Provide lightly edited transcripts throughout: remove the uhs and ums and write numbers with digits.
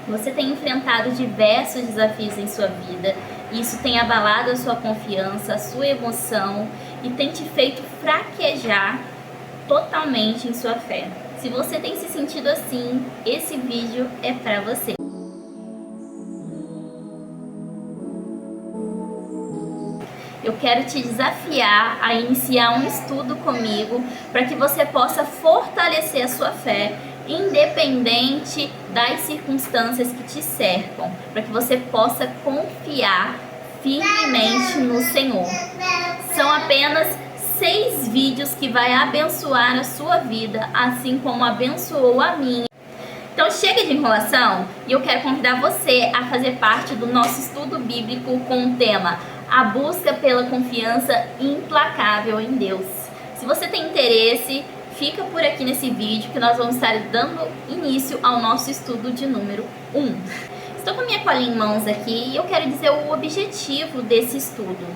Você tem enfrentado diversos desafios em sua vida, e isso tem abalado a sua confiança, a sua emoção e tem te feito fraquejar totalmente em sua fé. Se você tem se sentido assim, esse vídeo é para você. Eu quero te desafiar a iniciar um estudo comigo para que você possa fortalecer a sua fé, independente das circunstâncias que te cercam, para que você possa confiar firmemente no Senhor. São apenas 6 vídeos que vai abençoar a sua vida, assim como abençoou a minha. Então chega de enrolação e eu quero convidar você a fazer parte do nosso estudo bíblico com o tema A Busca pela Confiança Implacável em Deus. Se você tem interesse, fica por aqui nesse vídeo que nós vamos estar dando início ao nosso estudo de número 1. Estou com a minha colinha em mãos aqui e eu quero dizer o objetivo desse estudo.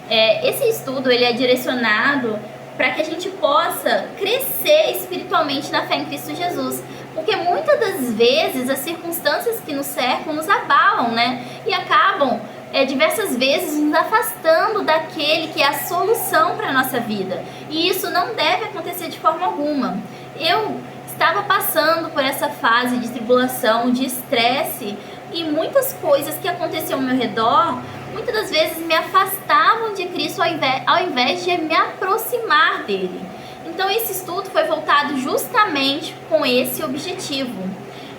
Esse estudo ele é direcionado para que a gente possa crescer espiritualmente na fé em Cristo Jesus. Porque muitas das vezes as circunstâncias que nos cercam nos abalam, né? E acabam diversas vezes nos afastando daquele que é a solução para a nossa vida. E isso não deve acontecer de forma alguma. Eu estava passando por essa fase de tribulação, de estresse, e muitas coisas que aconteciam ao meu redor, muitas das vezes me afastavam de Cristo ao invés de me aproximar dele. Então esse estudo foi voltado justamente com esse objetivo.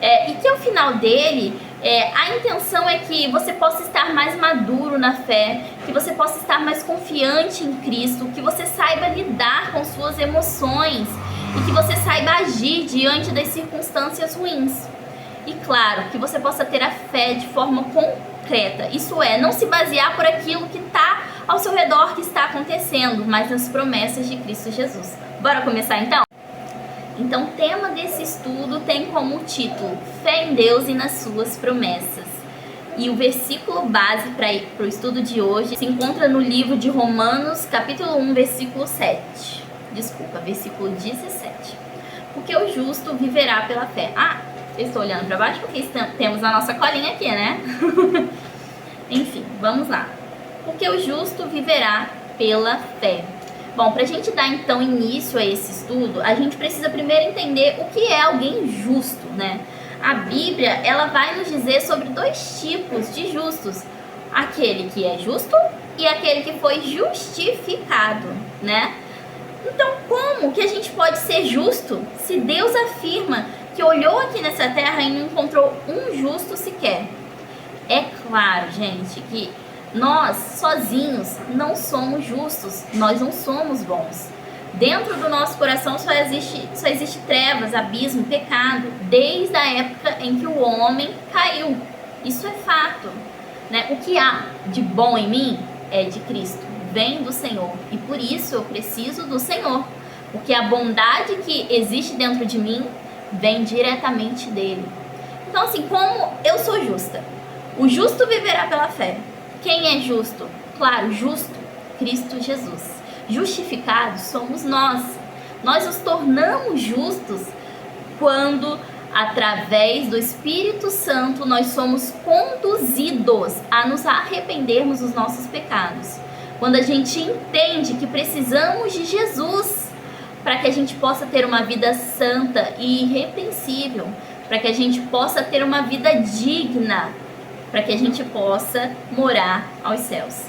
E que ao final dele, a intenção é que você possa estar mais maduro na fé, que você possa estar mais confiante em Cristo, que você saiba lidar com suas emoções e que você saiba agir diante das circunstâncias ruins. E claro, que você possa ter a fé de forma concreta, isso é, não se basear por aquilo que está ao seu redor, que está acontecendo, mas nas promessas de Cristo Jesus. Bora começar então? Então o tema desse estudo tem como título Fé em Deus e nas suas promessas. E o versículo base para o estudo de hoje se encontra no livro de Romanos, capítulo 1, versículo 7. Desculpa, versículo 17. Porque o justo viverá pela fé. Eu estou olhando para baixo porque temos a nossa colinha aqui, né? Enfim, vamos lá. Porque o justo viverá pela fé. Bom, para a gente dar então início a esse estudo, a gente precisa primeiro entender o que é alguém justo, né? A Bíblia, ela vai nos dizer sobre 2 tipos de justos. Aquele que é justo e aquele que foi justificado, né? Então, como que a gente pode ser justo se Deus afirma que olhou aqui nessa terra e não encontrou um justo sequer? É claro, gente, que nós sozinhos não somos justos, nós não somos bons. Dentro do nosso coração só existe trevas, abismo, pecado, desde a época em que o homem caiu. Isso é fato, né? O que há de bom em mim é de Cristo, vem do Senhor, e por isso eu preciso do Senhor, porque a bondade que existe dentro de mim vem diretamente dele. Então assim, como eu sou justa? O justo viverá pela fé. Quem é justo? Claro, justo, Cristo Jesus. Justificados somos nós. Nós nos tornamos justos quando, através do Espírito Santo, nós somos conduzidos a nos arrependermos dos nossos pecados. Quando a gente entende que precisamos de Jesus para que a gente possa ter uma vida santa e irrepreensível, para que a gente possa ter uma vida digna, para que a gente possa morar aos céus.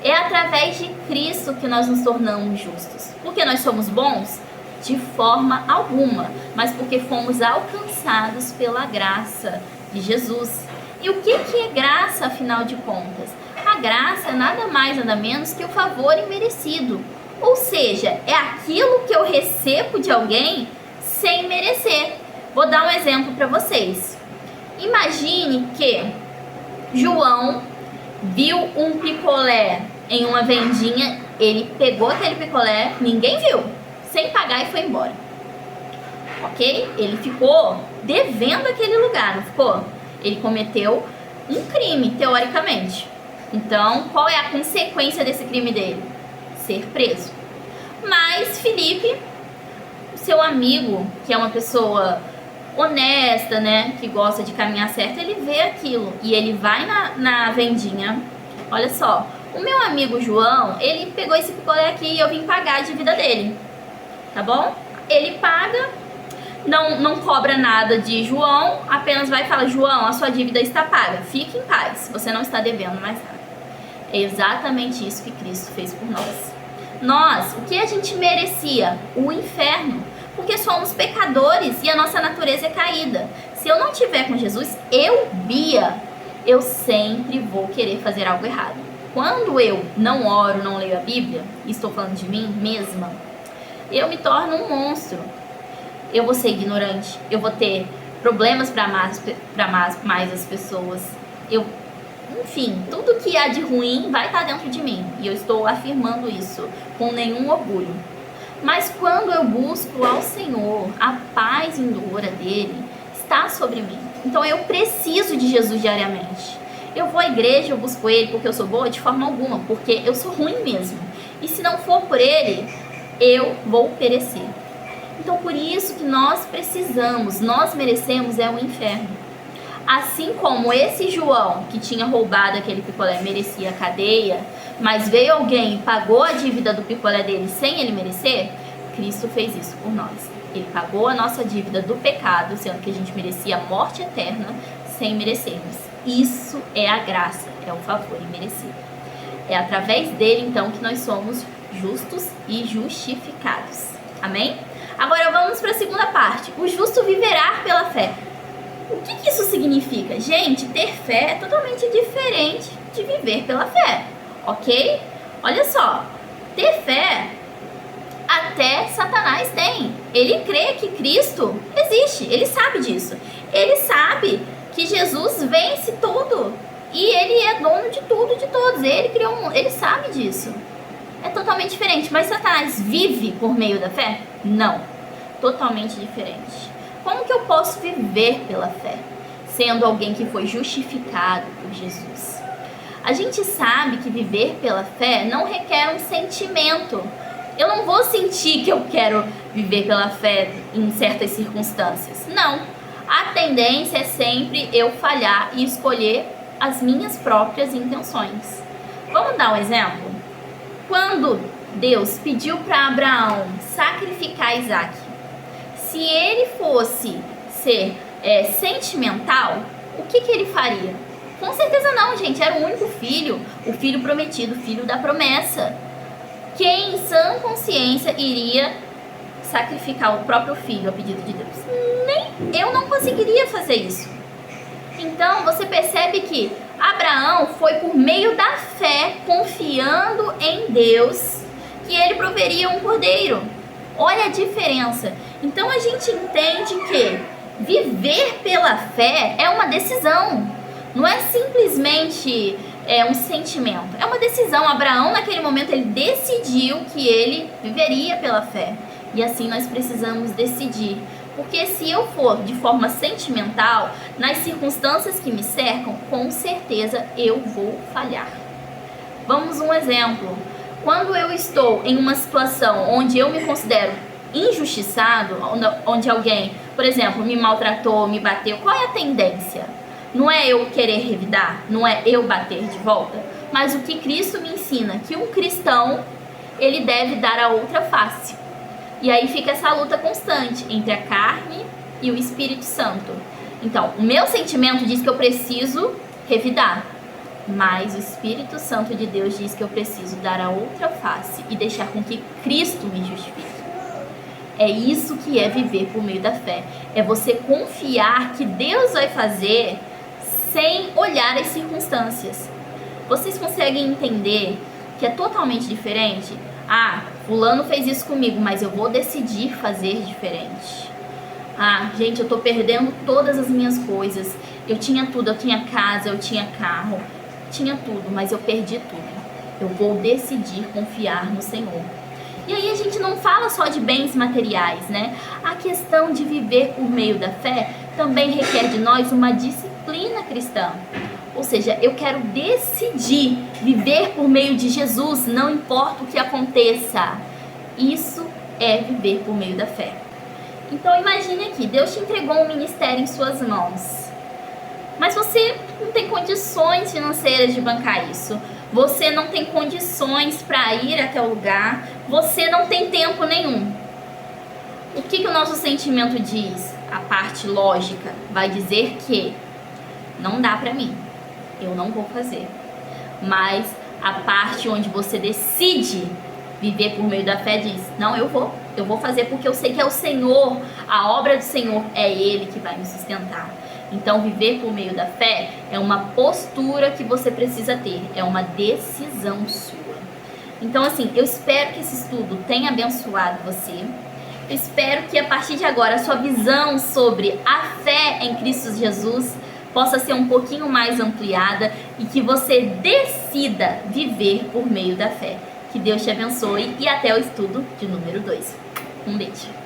É através de Cristo que nós nos tornamos justos. Porque nós somos bons? De forma alguma, mas porque fomos alcançados pela graça de Jesus. E o que é graça, afinal de contas? A graça é nada mais, nada menos que o favor imerecido. Ou seja, é aquilo que eu recebo de alguém sem merecer. Vou dar um exemplo para vocês. Imagine que João viu um picolé em uma vendinha, ele pegou aquele picolé, ninguém viu, sem pagar e foi embora. Ok? Ele ficou devendo aquele lugar, não ficou? Ele cometeu um crime, teoricamente. Então, qual é a consequência desse crime dele? Ser preso. Mas Felipe, seu amigo, que é uma pessoa honesta, né, que gosta de caminhar certo, ele vê aquilo e ele vai na vendinha. Olha só, o meu amigo João, ele pegou esse picolé aqui e eu vim pagar a dívida dele, tá bom? Ele paga, não cobra nada de João, apenas vai falar: João, a sua dívida está paga, fique em paz, você não está devendo mais nada. É exatamente isso que Cristo fez por nós. Nós, o que a gente merecia? O inferno, porque somos pecadores e a nossa natureza é caída. Se eu não tiver com Jesus, Bia, eu sempre vou querer fazer algo errado. Quando eu não oro, não leio a Bíblia, e estou falando de mim mesma, eu me torno um monstro. Eu vou ser ignorante, eu vou ter problemas para amar mais as pessoas. Enfim, tudo que há de ruim vai estar dentro de mim. E eu estou afirmando isso com nenhum orgulho. Mas quando eu busco ao Senhor, a paz vindoura dele está sobre mim. Então eu preciso de Jesus diariamente. Eu vou à igreja, eu busco ele porque eu sou boa? De forma alguma, porque eu sou ruim mesmo. E se não for por ele, eu vou perecer. Então por isso que nós precisamos, nós merecemos o inferno. Assim como esse João que tinha roubado aquele picolé merecia a cadeia, mas veio alguém e pagou a dívida do picolé dele sem ele merecer, Cristo fez isso por nós. Ele pagou a nossa dívida do pecado, sendo que a gente merecia a morte eterna sem merecermos. Isso é a graça, é o favor imerecido. É através dele, então, que nós somos justos e justificados. Amém? Agora vamos para a segunda parte. O justo viverá pela fé. O que isso significa? Gente, ter fé é totalmente diferente de viver pela fé, ok? Olha só, ter fé até Satanás tem. Ele crê que Cristo existe, ele sabe disso. Ele sabe que Jesus vence tudo e ele é dono de tudo, de todos. Ele criou um mundo, ele sabe disso. É totalmente diferente, mas Satanás vive por meio da fé? Não, totalmente diferente. Como que eu posso viver pela fé, sendo alguém que foi justificado por Jesus? A gente sabe que viver pela fé não requer um sentimento. Eu não vou sentir que eu quero viver pela fé em certas circunstâncias. Não. A tendência é sempre eu falhar e escolher as minhas próprias intenções. Vamos dar um exemplo? Quando Deus pediu para Abraão sacrificar Isaac, se ele fosse ser sentimental, o que ele faria? Com certeza não, gente. Era o único filho, o filho prometido, o filho da promessa. Quem em sã consciência iria sacrificar o próprio filho a pedido de Deus? Nem eu não conseguiria fazer isso. Então você percebe que Abraão foi por meio da fé, confiando em Deus, que ele proveria um cordeiro. Olha a diferença. Então a gente entende que viver pela fé é uma decisão. Não é simplesmente um sentimento. É uma decisão. Abraão, naquele momento, ele decidiu que ele viveria pela fé. E assim nós precisamos decidir. Porque se eu for de forma sentimental, nas circunstâncias que me cercam, com certeza eu vou falhar. Vamos um exemplo. Quando eu estou em uma situação onde eu me considero injustiçado, onde alguém, por exemplo, me maltratou, me bateu, qual é a tendência? Não é eu querer revidar, não é eu bater de volta, mas o que Cristo me ensina, que um cristão, ele deve dar a outra face. E aí fica essa luta constante entre a carne e o Espírito Santo. Então, o meu sentimento diz que eu preciso revidar, mas o Espírito Santo de Deus diz que eu preciso dar a outra face e deixar com que Cristo me justifique. É isso que é viver por meio da fé. É você confiar que Deus vai fazer sem olhar as circunstâncias. Vocês conseguem entender que é totalmente diferente? Ah, fulano fez isso comigo, mas eu vou decidir fazer diferente. Ah, gente, eu tô perdendo todas as minhas coisas. Eu tinha tudo, eu tinha casa, eu tinha carro, tinha tudo, mas eu perdi tudo. Eu vou decidir confiar no Senhor. E aí a gente não fala só de bens materiais, né? A questão de viver por meio da fé também requer de nós uma disciplina cristã. Ou seja, eu quero decidir viver por meio de Jesus, não importa o que aconteça. Isso é viver por meio da fé. Então imagine aqui, Deus te entregou um ministério em suas mãos, mas você não tem condições financeiras de bancar isso. Você não tem condições para ir até o lugar, você não tem tempo nenhum. O que o nosso sentimento diz? A parte lógica vai dizer que não dá para mim, eu não vou fazer. Mas a parte onde você decide viver por meio da fé diz, não, eu vou fazer porque eu sei que é o Senhor, a obra do Senhor é Ele que vai me sustentar. Então viver por meio da fé é uma postura que você precisa ter, é uma decisão sua. Então assim, eu espero que esse estudo tenha abençoado você. Eu espero que a partir de agora a sua visão sobre a fé em Cristo Jesus possa ser um pouquinho mais ampliada e que você decida viver por meio da fé. Que Deus te abençoe e até o estudo de número 2. Um beijo.